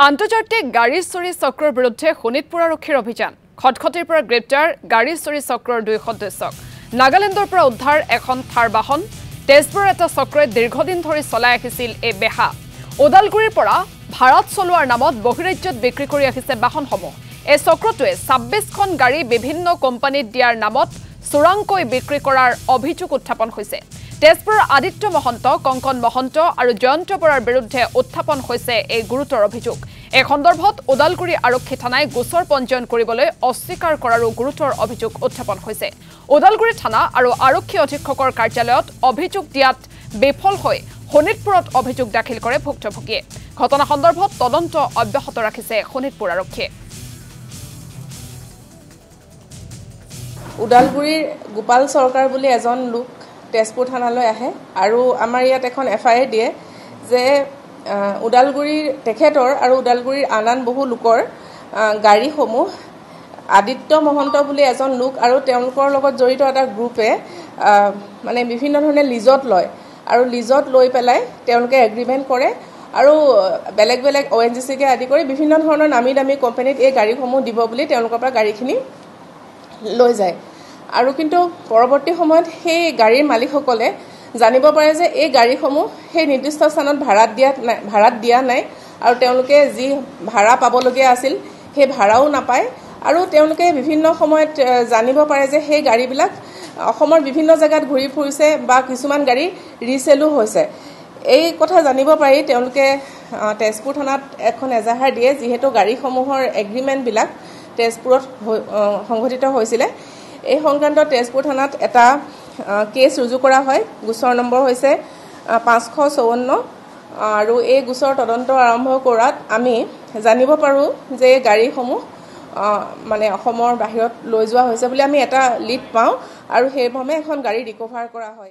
আন্তৰ্জাতিক গাড়ী চুৰি চক্ৰৰ বিৰুদ্ধে শোণিতপুৰ আৰক্ষীৰ অভিযান খটখটিৰ পৰা গ্ৰেপ্তাৰ গাড়ী চুৰি চক্ৰৰ 2 সদস্যক নাগালেণ্ডৰ পৰা উদ্ধাৰ এখন থাৰ বাহন তেজপুৰৰ এটা চক্ৰই দীৰ্ঘদিন ধৰি চলাই আহিছিল এই বেহা ওদালগুৰিৰ পৰা ভাৰত চলোৱাৰ নামত বহিৰাজ্যত বিক্ৰী কৰি আহিছে বাহনসমূহ এই চক্ৰটোৱে 26খন গাড়ী বিভিন্ন কোম্পানীত দিয়াৰ নামত চোৰাংকৈ বিক্ৰী কৰাৰ অভিযোগ উত্থাপন হৈছে তেজপুৰৰ আদিত্য মহন্ত কংকন মহন্ত আৰু জয়ন্ত বৰাৰ বিৰুদ্ধে উত্থাপন হৈছে এই গুৰুতৰ অভিযোগ এই সন্দৰ্ভত ওদালগুৰি আৰক্ষী থানাই গোচৰ পঞ্জীয়ন কৰিবলৈ অস্বীকাৰ কৰাৰো গুৰুতৰ অভিযোগ উত্থাপন হৈছে ওদালগুৰি থানা আৰু আৰক্ষী অধীক্ষকৰ কাৰ্যালয়ত অভিযোগ দিয়াত বিফল হৈ শোণিতপুৰত অভিযোগ দাখিল কৰে ভুক্তভোগীয়ে ঘটনা সন্দৰ্ভত তদন্ত অব্যাহত ৰাখিছে শোণিতপুৰ আৰক্ষীয়ে ওদালগুৰিৰ গোপাল সৰকাৰ বুলি এজন লোক তেজপুৰ থানালৈ আহে আৰু আমাৰ ইয়াত এখন এফআইআৰ দিয়ে যে ওদালগুৰিৰ তেখেতৰ আৰু ওদালগুৰিৰ আন বহু লোকৰ গাড়ীসমূহ আদিত্য মহন্ত বুলি এজন লোক আৰু তেওঁলোকৰ লগত জড়িত এটা গ্ৰুপে মানে বিভিন্ন ধৰণে লিজত লয় আৰু লিজত লৈ পেলাই তেওঁলোকে এগ্ৰিমেণ্ট কৰে আৰু বেলেগ বেলেগ ONGCকে আদি কৰি বিভিন্ন ধৰণৰ নামী দামী কোম্পানীত এই গাড়ীসমূহ দিব বুলি তেওঁলোকৰ পৰা গাড়ীখিনি লৈ যায় আৰু কিন্তু পৰৱৰ্তী সময়ত সেই গাড়ীৰ মালিকসকলে জানিব পাৰে যে এই গাড়ীসমূহ সেই নিৰ্দিষ্ট স্থানত ভাড়াত দিয়া নাই আৰু তেওঁলোকে যি ভাড়া পাবলগীয়া আছিল সেই ভাড়াও নাপায় আৰু তেওঁলোকে বিভিন্ন সময়ত জানিব পাৰে যে সেই গাড়ীবিলাক অসমৰ বিভিন্ন জায়গাত ঘূৰি ফুৰিছে বা কিছুমান গাড়ী ৰিসেলো হৈছে এই কথা জানিব পাৰি তেওঁলোকে তেজপুৰ থানাত এখন এজাহাৰ দিয়ে যিহেতু গাড়ীসমূহৰ এগ্ৰিমেণ্টবিলাক তেজপুৰত সংঘটিত হৈছিল এই সংক্ৰান্তত তেজপুৰ থানাত এটা কেছ ৰুজু কৰা হয় গোচৰ নম্বৰ হৈছে 554 আৰু এই গোচৰ তদন্ত আৰম্ভ কৰাত আমি জানিব পাৰো যে গাড়ীসমূহ মানে অসমৰ বাহিৰত লৈ যোৱা হৈছে বুলি আমি এটা লিড পাওঁ আৰু সেইভাবে এখন গাড়ী ৰিকভাৰ কৰা হয়